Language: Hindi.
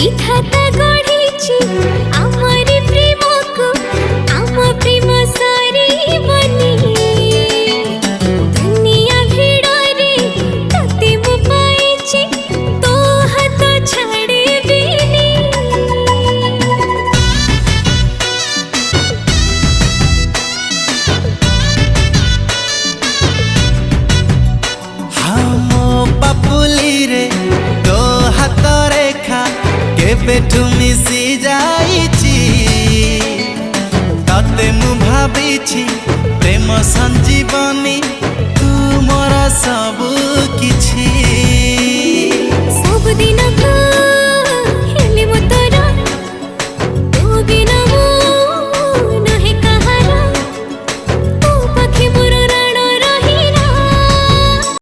विधाता गढ़ी आमरी प्रेम को आम प्रेम सारी बनी दुनिया भिड़े तते मु पाइछि तो हाथ छाड़े बिनी। हाँ मो पापुली रे तो हाथ रेखा केबेठु मिसी जाइछि तते मु भाबिछि प्रेम संजीवनी तू मोर सब